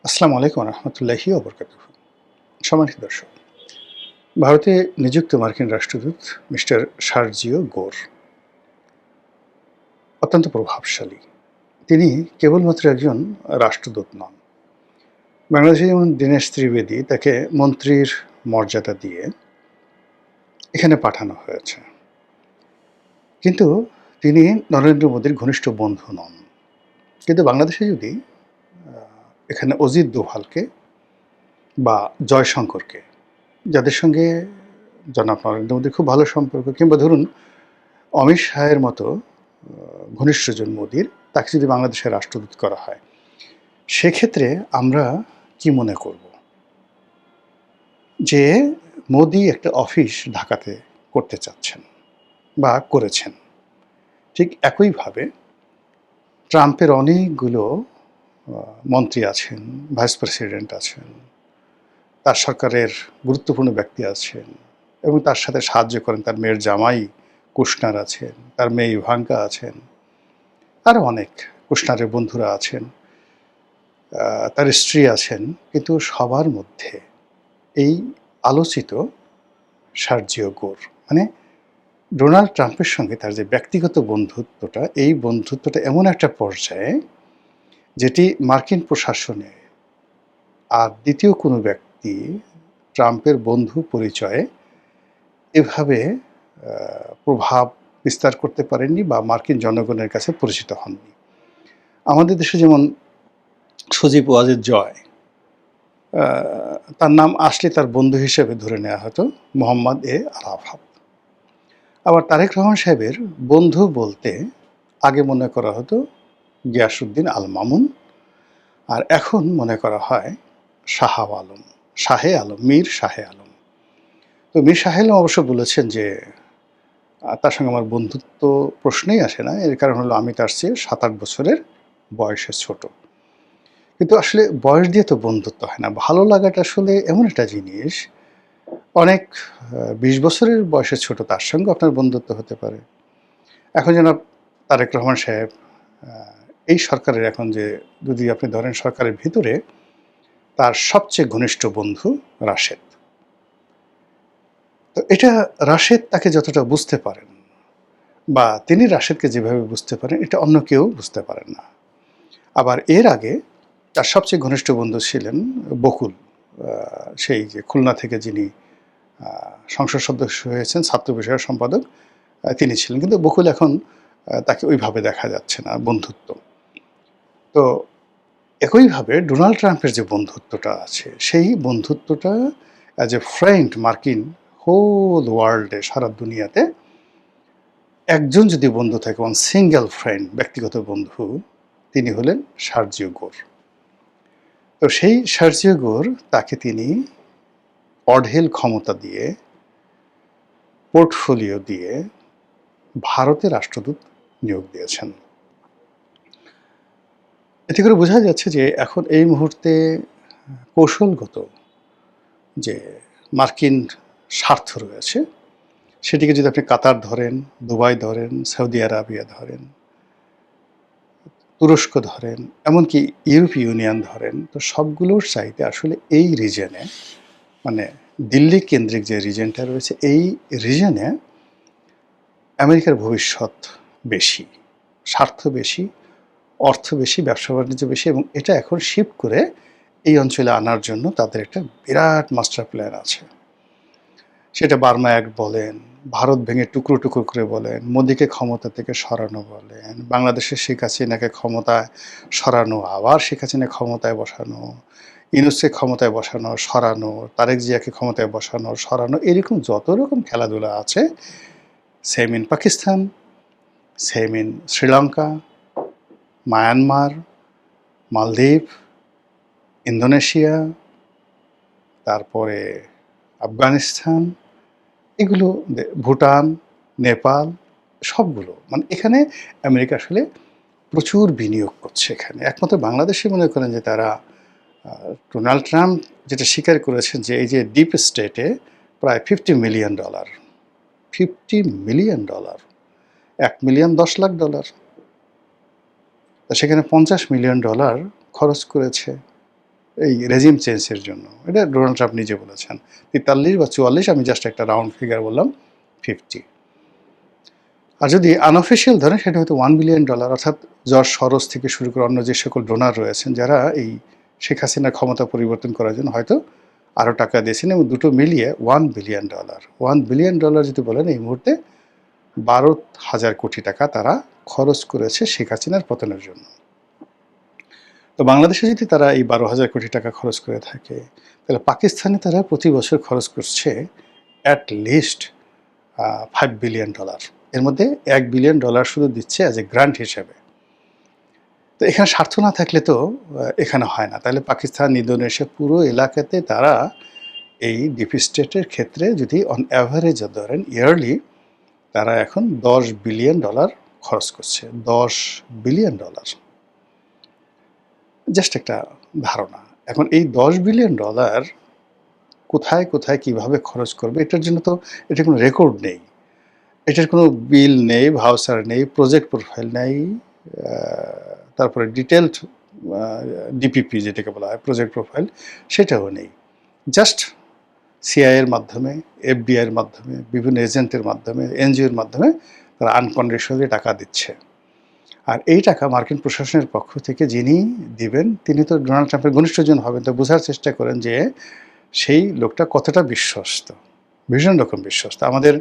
আসসালামু আলাইকুম রহমতুল্লাহি ওবরকাতুহু। সম্মানিত দর্শক, ভারতে নিযুক্ত মার্কিন রাষ্ট্রদূত মিস্টার সার্জিও গোর অত্যন্ত প্রভাবশালী। তিনি কেবলমাত্র একজন রাষ্ট্রদূত নন। বাংলাদেশে যেমন দীনেশ ত্রিবেদী তাকে মন্ত্রীর মর্যাদা দিয়ে এখানে পাঠানো হয়েছে, কিন্তু তিনি নরেন্দ্র মোদীর ঘনিষ্ঠ বন্ধু নন। কিন্তু বাংলাদেশে যদি এখানে অজিত দোভালকে বা জয়শঙ্করকে, যাদের সঙ্গে জনাব নরেন্দ্র মোদীর খুব ভালো সম্পর্ক, কিংবা ধরুন অমিত শাহের মতো ঘনিষ্ঠজন মোদীর, তাকে যদি বাংলাদেশের রাষ্ট্রদূত করা হয়, সেক্ষেত্রে আমরা কি মনে করব? যে মোদী একটা অফিস ঢাকাতে করতে চাচ্ছেন বা করেছেন। ঠিক একইভাবে ট্রাম্পের অনেকগুলো মন্ত্রী আছেন, ভাইস প্রেসিডেন্ট আছেন, তার সরকারের গুরুত্বপূর্ণ ব্যক্তি আছেন এবং তার সাথে সাহায্য করেন। তার মেয়ের জামাই কুশনার আছেন, তার মেয়ে ইভাঙ্কা আছেন, আরও অনেক কুশনারের বন্ধুরা আছেন, তার স্ত্রী আছেন। কিন্তু সবার মধ্যে এই আলোচিত সার্জিও গোর, মানে ডোনাল্ড ট্রাম্পের সঙ্গে তার যে ব্যক্তিগত বন্ধুত্বটা, এই বন্ধুত্বটা এমন একটা পর্যায়ে যেটি মার্কিন প্রশাসনে আর দ্বিতীয় কোনো ব্যক্তি ট্রাম্পের বন্ধু পরিচয়ে এভাবে প্রভাব বিস্তার করতে পারেননি বা মার্কিন জনগণের কাছে পরিচিত হননি। আমাদের দেশে যেমন সজীব ওয়াজেদ জয়, তার নাম আসলে তার বন্ধু হিসেবে ধরে নেওয়া হতো মোহাম্মদ আরাফাত। আবার তারেক রহমান সাহেবের বন্ধু বলতে আগে মনে করা হতো গিয়াসউদ্দিন আল মামুন, আর এখন মনে করা হয় শাহে আলম, মীর শাহে আলম। তো মীর শাহে আলম অবশ্য বলেছেন যে তার সঙ্গে আমার বন্ধুত্ব প্রশ্নেই আসে না, এর কারণ হলো আমি তার চেয়ে 7-8 বছরের বয়সে ছোট। কিন্তু আসলে বয়স দিয়ে তো বন্ধুত্ব হয় না। ভালো লাগাটা আসলে এমন একটা জিনিস, অনেক 20 বছরের বয়সে ছোট তার সঙ্গে আপনার বন্ধুত্ব হতে পারে। এখন জনাব তারেক রহমান সাহেব এই সরকারের, এখন যে যদি আপনি ধরেন সরকারের ভিতরে তার সবচেয়ে ঘনিষ্ঠ বন্ধু রাশেদ। তো এটা রাশেদ তাকে যতটা বুঝতে পারেন বা তিনি রাশেদকে যেভাবে বুঝতে পারেন, এটা অন্য কেউ বুঝতে পারেন না। আবার এর আগে তার সবচেয়ে ঘনিষ্ঠ বন্ধু ছিলেন বকুল, সেই যে খুলনা থেকে যিনি সংসদ সদস্য হয়েছেন, ছাত্র বিষয়ক সম্পাদক তিনি ছিলেন। কিন্তু বকুল এখন তাকে ওইভাবে দেখা যাচ্ছে না বন্ধুত্ব। তো একইভাবে ডোনাল্ড ট্রাম্পের যে বন্ধুত্বটা আছে, সেই বন্ধুত্বটা অ্যাজ এ ফ্রেন্ড মার্কিন হোল ওয়ার্ল্ডে, সারা দুনিয়াতে একজন যদি বন্ধু থাকে, ওয়ান সিঙ্গেল ফ্রেন্ড, ব্যক্তিগত বন্ধু, তিনি হলেন সার্জিও গোর। তো সেই সার্জিও গোর, তাকে তিনি অঢেল ক্ষমতা দিয়ে, পোর্টফোলিও দিয়ে ভারতে রাষ্ট্রদূত নিয়োগ দিয়েছেন। এতে করে বোঝা যাচ্ছে যে এখন এই মুহূর্তে কৌশলগত যে মার্কিন স্বার্থ রয়েছে, সেটিকে যদি আপনি কাতার ধরেন, দুবাই ধরেন, সৌদি আরাবিয়া ধরেন, তুরস্ক ধরেন, এমনকি ইউরোপীয় ইউনিয়ন ধরেন, তো সবগুলোর চাইতে আসলে এই রিজনে, মানে দিল্লি কেন্দ্রিক যে রিজনটা রয়েছে, এই রিজনে আমেরিকার ভবিষ্যৎ বেশি, স্বার্থ বেশি, অর্থ বেশি, ব্যবসা বাণিজ্য বেশি, এবং এটা এখন শিফট করে এই অঞ্চলে আনার জন্য তাদের একটা বিরাট মাস্টার প্ল্যান আছে। সেটা বার্মা অ্যাক্ট বলেন, ভারত ভেঙে টুকরো টুকরো করে বলেন, মোদিকে ক্ষমতা থেকে সরানো বলেন, বাংলাদেশের শেখ হাসিনাকে ক্ষমতায় সরানো, আবার শেখ হাসিনা ক্ষমতায় বসানো, ইউনূসকে ক্ষমতায় বসানো, সরানো, তারেক জিয়াকে ক্ষমতায় বসানো, সরানো, এরকম যত রকম খেলাধুলা আছে, same in Pakistan, same in Sri Lanka, Myanmar, মালদ্বীপ, ইন্দোনেশিয়া, তারপরে আফগানিস্তান, এগুলো ভুটান, নেপাল, সবগুলো, মানে এখানে আমেরিকা আসলে প্রচুর বিনিয়োগ করছে এখানে। একমাত্র বাংলাদেশে মনে করেন যে তারা, ডোনাল্ড ট্রাম্প যেটা স্বীকার করেছেন যে এই যে ডিপ স্টেটে প্রায় $50 million, $50 million, 1 million 10 lakh dollar, সেখানে $50 মিলিয়ন খরচ করেছে এই রেজিম চেঞ্জের জন্য। এটা ডোনাল্ড ট্রাম্প নিজে বলেছেন। 43 বা 44, আমি জাস্ট একটা রাউন্ড ফিগার বললাম, 50। আর যদি আনঅফিসিয়াল ধরেন সেটা হয়তো $1 বিলিয়ন, অর্থাৎ জর্জ সরোজ থেকে শুরু করে অন্য যে সকল ডোনার রয়েছেন যারা এই শেখ হাসিনার ক্ষমতা পরিবর্তন করার জন্য হয়তো আরও টাকা দিয়েছেন, এবং দুটো মিলিয়ে $1 বিলিয়ন। $1 বিলিয়ন যদি বলেন, এই মুহূর্তে 12,000 কোটি টাকা তারা খরচ করেছে শেখ হাসিনার পতনের জন্য। তো বাংলাদেশে যদি তারা এই 12,000 কোটি টাকা খরচ করে থাকে, তাহলে পাকিস্তানে তারা প্রতি বছর খরচ করছে অ্যাট লিস্ট $5 বিলিয়ন। এর মধ্যে $1 বিলিয়ন শুধু দিচ্ছে অ্যাজ এ গ্রান্ট হিসেবে। তো এখানে স্বার্থ না থাকলে তো এখানে হয় না। তাহলে পাকিস্তান, ইন্দোনেশিয়া পুরো এলাকাতে তারা এই ডিপ স্টেটের ক্ষেত্রে যদি অন অ্যাভারেজ ধরেন ইয়ারলি, তারা এখন $10 বিলিয়ন খরচ করছে। $10 বিলিয়ন, জাস্ট একটা ধারণা। এখন এই $10 বিলিয়ন কোথায় কোথায় কিভাবে খরচ করবে, এটার জন্য তো এটা কোনো রেকর্ড নেই, এটার কোনো বিল নেই, ভাউচার নেই, প্রজেক্ট প্রোফাইল নেই, তারপরে ডিটেলড ডিপিপি যেটাকে বলা হয় প্রজেক্ট প্রোফাইল, সেটাও নেই। জাস্ট সিআইএর মাধ্যমে, এফবিআইয়ের মাধ্যমে, বিভিন্ন এজেন্টের মাধ্যমে, এনজিওর মাধ্যমে তারা আনকন্ডিশনালি টাকা দিচ্ছে। আর এই টাকা মার্কিন প্রশাসনের পক্ষ থেকে যিনি দিবেন তিনি তো ডোনাল্ড ট্রাম্পের ঘনিষ্ঠজন হবেন। তো বোঝার চেষ্টা করেন যে সেই লোকটা কতটা বিশ্বস্ত, ভীষণ রকম বিশ্বস্ত। আমাদের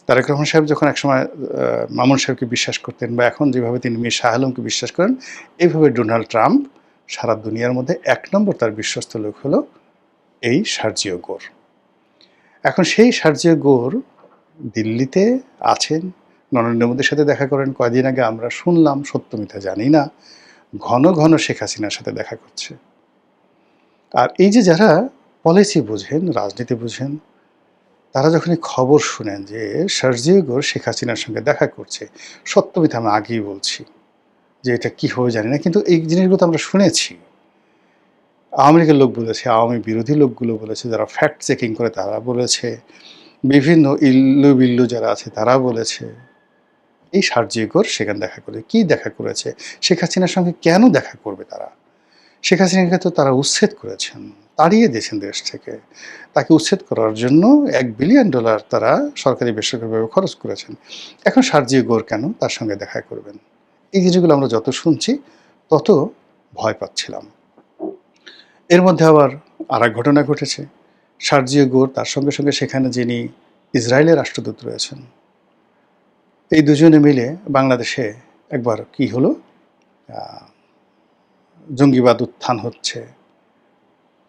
তারেক রহমান সাহেব যখন একসময় মামুন সাহেবকে বিশ্বাস করতেন, বা এখন যেভাবে তিনি মীর শাহ আলমকে বিশ্বাস করেন, এইভাবে ডোনাল্ড ট্রাম্প সারা দুনিয়ার মধ্যে 1 নম্বর তার বিশ্বস্ত লোক হলো এই সার্জিও গোর। এখন সেই সার্জিও গোর দিল্লিতে আছেন, নরেন্দ্র মোদীর সাথে দেখা করেন। কয়দিন আগে আমরা শুনলাম, সত্য মিথ্যা জানি না, ঘন ঘন শেখ হাসিনার সাথে দেখা করছে। আর এই যে যারা পলিসি বোঝেন, রাজনীতি বোঝেন, তারা যখন এই খবর শুনেন যে সার্জিও গোর শেখ হাসিনার সঙ্গে দেখা করছে, সত্য মিথ্যা আমি আগেই বলছি যে এটা কী হবে জানি না, কিন্তু এই জিনিসগুলো তো আমরা শুনেছি। আওয়ামী লীগের লোক বলেছে, আওয়ামী বিরোধী লোকগুলো বলেছে, যারা ফ্যাক্ট চেকিং করে তারা বলেছে, বিভিন্ন ইল্লু বিল্লু যারা আছে তারা বলেছে। এই সার্জিও গোর সেখানে দেখা করে, কি দেখা করেছে, শেখ হাসিনার সঙ্গে কেন দেখা করবে তারা? শেখ হাসিনাকে তো তারা উচ্ছেদ করেছেন, তাড়িয়ে দিয়েছেন দেশ থেকে। তাকে উচ্ছেদ করার জন্য $1 বিলিয়ন তারা সরকারি বেসরকারিভাবে খরচ করেছেন। এখন সার্জিও গোর কেন তার সঙ্গে দেখা করবেন? এই জিনিসগুলো আমরা যত শুনছি তত ভয় পাচ্ছিলাম। এর মধ্যে আবার আরেক ঘটনা ঘটেছে। সার্জিও গোর তার সঙ্গে সঙ্গে সেখানে যিনি ইসরায়েলের রাষ্ট্রদূত রয়েছেন, এই দুজনে মিলে বাংলাদেশে একবার কি হলো, জঙ্গিবাদ উত্থান হচ্ছে,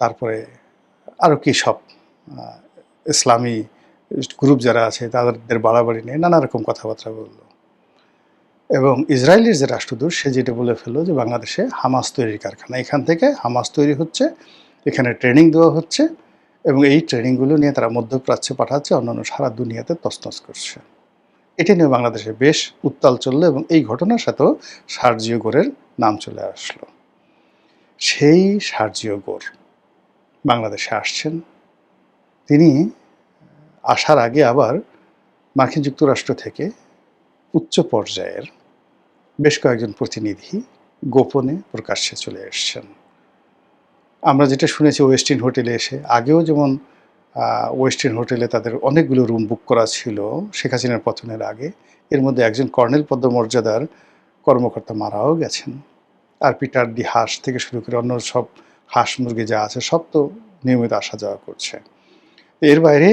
তারপরে আরও কী সব ইসলামী গ্রুপ যারা আছে তাদের বাড়াবাড়ি নিয়ে নানা রকম কথাবার্তা বলল। এবং ইসরায়েলের যে রাষ্ট্রদূত সে যেটা বলে ফেললো যে বাংলাদেশে হামাস তৈরির কারখানা, এখান থেকে হামাস তৈরি হচ্ছে, এখানে ট্রেনিং দেওয়া হচ্ছে, এবং এই ট্রেনিংগুলো নিয়ে তারা মধ্যপ্রাচ্যে পাঠাচ্ছে, অন্যান্য সারা দুনিয়াতে তছনছ করছে। এটা নিয়ে বাংলাদেশে বেশ উত্তাল চললো, এবং এই ঘটনার সাথেও সার্জিও গোরের নাম চলে আসলো। সেই সার্জিও গোর বাংলাদেশে আসছেন। তিনি আসার আগে আবার মার্কিন যুক্তরাষ্ট্র থেকে উচ্চ পর্যায়ের বেশ কয়েকজন প্রতিনিধি গোপনে প্রকাশ্যে চলে এসছেন। আমরা যেটা শুনেছি ওয়েস্টিন হোটেলে এসে, আগেও যেমন ওয়েস্টিন হোটেলে তাদের অনেকগুলো রুম বুক করা ছিল শেখ হাসিনার পতনের আগে, এর মধ্যে একজন কর্নেল পদমর্যাদার কর্মকর্তা মারাও গেছেন। আর পিটার দি হাঁস থেকে শুরু করে অন্য সব হাঁস মুরগি যা আছে সব তো নিয়মিত আসা যাওয়া করছে। এর বাইরে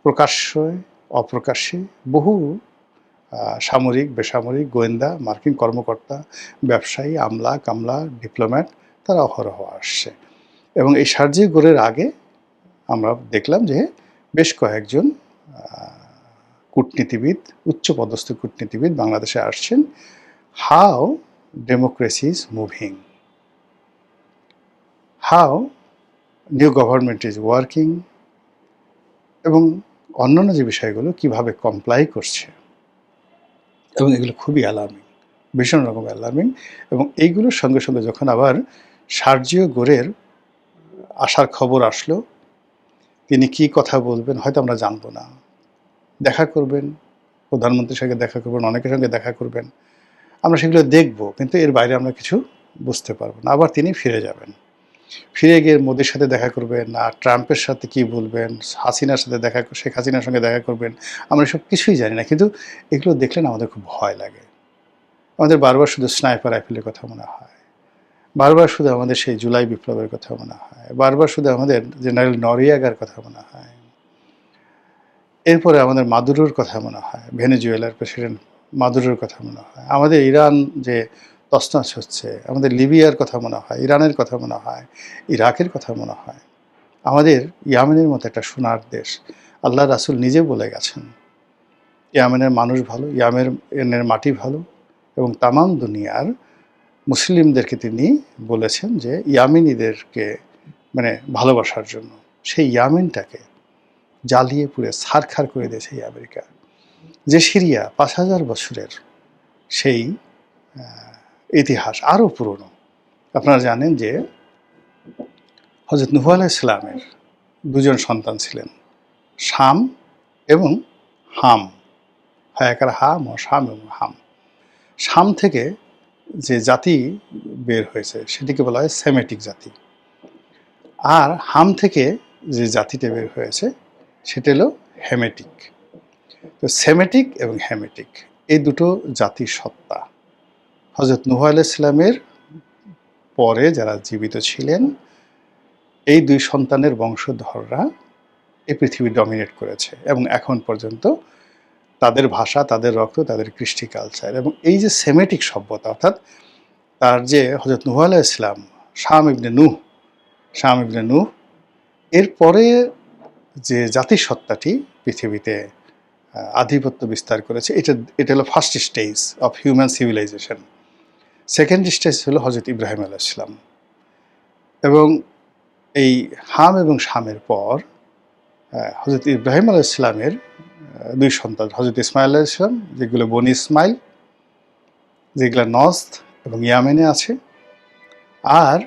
প্রকাশ্যে অপ্রকাশ্যে বহু সামরিক, বেসামরিক, গোয়েন্দা, মার্কিন কর্মকর্তা, ব্যবসায়ী, আমলা কামলা, ডিপ্লোম্যাট তারা অহরহ আসছে। এবং এই সার্জিও গোরের আগে আমরা দেখলাম যে বেশ কয়েকজন কূটনীতিবিদ, উচ্চপদস্থ কূটনীতিবিদ বাংলাদেশে আসছেন। How democracy is moving, how new government is working, এবং অন্যান্য যে বিষয়গুলো কিভাবে কমপ্লাই করছে, এবং এগুলো খুবই অ্যালার্মিং, ভীষণ রকম অ্যালার্মিং। এবং এইগুলোর সঙ্গে সঙ্গে যখন আবার সার্জিও গোরের আসার খবর আসলো, তিনি কি কথা বলবেন হয়তো আমরা জানবো না, দেখা করবেন, প্রধানমন্ত্রীর সঙ্গে দেখা করবেন, অনেকের সঙ্গে দেখা করবেন, আমরা সেগুলো দেখব, কিন্তু এর বাইরে আমরা কিছু বুঝতে পারবো না। আবার তিনি ফিরে যাবেন। ফিরে গিয়ে মোদির সাথে দেখা করবেন, আর ট্রাম্পের সাথে কি বলবেন, হাসিনার সাথে শেখ হাসিনার সঙ্গে দেখা করবেন, আমরা সব কিছুই জানি না। কিন্তু এগুলো দেখলে না আমাদের খুব ভয় লাগে। আমাদের বারবার শুধু স্নাইপার রাইফেলের কথা মনে হয়, বারবার শুধু আমাদের সেই জুলাই বিপ্লবের কথা মনে হয়, বারবার শুধু আমাদের জেনারেল নরিয়াগার কথা মনে হয়, এরপরে আমাদের মাদুরোর কথা মনে হয়, ভেনেজুয়েলার প্রেসিডেন্ট মাদুরোর কথা মনে হয়, আমাদের ইরান যে তছনছ হচ্ছে, আমাদের লিবিয়ার কথা মনে হয়, ইরানের কথা মনে হয়, ইরাকের কথা মনে হয়, আমাদের ইয়ামেনের মতো একটা সোনার দেশ। আল্লাহ রাসূল নিজে বলে গেছেন, ইয়ামেনের মানুষ ভালো, ইয়ামেনের মাটি ভালো, এবং তামাম দুনিয়ার মুসলিমদেরকে তিনি বলেছেন যে ইয়ামেনীদেরকে মানে ভালোবাসার জন্য। সেই ইয়ামেনটাকে জ্বালিয়ে পুড়ে ছারখার করে দিয়েছে এই আমেরিকা। যে সিরিয়া ৫,০০০ বছরের সেই ইতিহাস আরও পুরনো। আপনারা জানেন যে হযরত নূহ আলাইহিস সালামের দুজন সন্তান ছিলেন, শাম এবং হাম। হায়াকার হাম ও শাম এবং হাম। শাম থেকে যে জাতি বের হয়েছে সেটিকে বলা হয় সেমেটিক জাতি, আর হাম থেকে যে জাতিটা বের হয়েছে সেটা হলো হেমেটিক। তো সেমেটিক এবং হেমেটিক এই দুটো জাতির সত্তা হযরত নূহ আলাইহিস সালামের পরে যারা জীবিত ছিলেন এই দুই সন্তানের বংশধররা এই পৃথিবী ডমিনেট করেছে, এবং এখন পর্যন্ত তাদের ভাষা, তাদের রক্ত, তাদের কৃষ্টি কালচার, এবং এই যে সেমেটিক সভ্যতা, অর্থাৎ তার যে হযরত নূহ আলাইহিস সালাম, শাম ইবনে নূহ এরপরে যে জাতিসত্তাটি পৃথিবীতে আধিপত্য বিস্তার করেছে, এটা হলো first stage of human civilisation. Second stage হলো হযরত ইব্রাহিম আলাইহিস সালাম, এবং এই হাম এবং শামের পর হযরত ইব্রাহিম আলাইহিস সালামের দুই সন্তান হযরত ইসমাইল আলাইহিস সালাম, যেগুলো বনি ইসমাইল, যেগুলো নজদ এবং ইয়ামেনে আছে, আর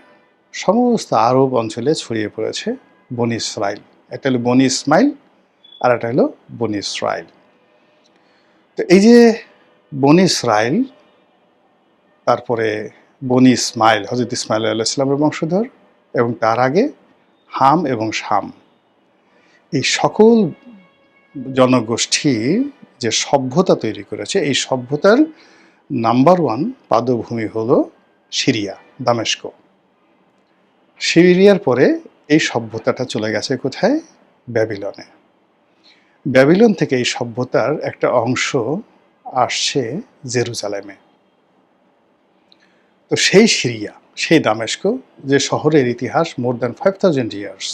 সমস্ত আরব অঞ্চলে ছড়িয়ে পড়েছে বনি ইসরাইল। একটা হলো বনি ইসমাইল আর একটা হলো বনি ইসরাইল। তো এই যে বনি ইসরাইল, তারপরে বনি ইসমাইল, হযরত ইসমাইল আলাইহিস সালামের বংশধর, এবং তার আগে হাম এবং শাম, এই সকল জনগোষ্ঠী যে সভ্যতা তৈরি করেছে, এই সভ্যতার নাম্বার ওয়ান পাদভূমি হলো সিরিয়া, দামেস্ক। সিরিয়ার পরে এই সভ্যতাটা চলে গেছে কোথায়? ব্যাবিলনে। ব্যাবিলন থেকে এই সভ্যতার একটা অংশ আসছে জেরুজালেমে। তো সেই সিরিয়া, সেই দামেস্ক, যে শহরের ইতিহাস মোর দ্যান 5,000 ইয়ার্স,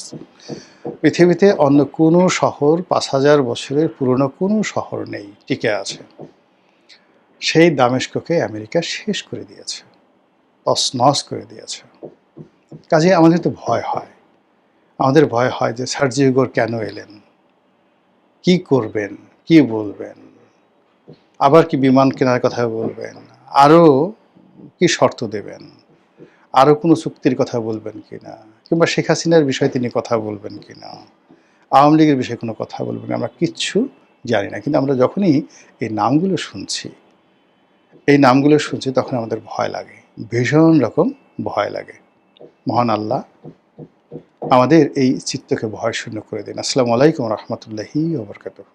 পৃথিবীতে অন্য কোনো শহর ৫,০০০ বছরের পুরনো কোনো শহর নেই টিকে আছে, সেই দামেস্ককে আমেরিকা শেষ করে দিয়েছে, তছনছ করে দিয়েছে। কাজে আমাদের তো ভয় হয়, আমাদের ভয় হয় যে সার্জি হুগো কেন এলেন, কি করবেন, কি বলবেন, আবার কি বিমান কেনার কথা বলবেন, আরও কি শর্ত দেবেন, আরও কোনো চুক্তির কথা বলবেন কিনা, কিংবা শেখ হাসিনার বিষয়ে তিনি কথা বলবেন কিনা, আওয়ামী লীগের বিষয়ে কোনো কথা বলবেন, আমরা কিচ্ছু জানি না। কিন্তু আমরা যখনই এই নামগুলো শুনছি তখন আমাদের ভয় লাগে, ভীষণ রকম ভয় লাগে। মহান আল্লাহ আমাদের এই চিত্তকে ভয় শূন্য করে দিন। আসসালামু আলাইকুম রহমতুল্লাহি ওয়া বারাকাতুহু।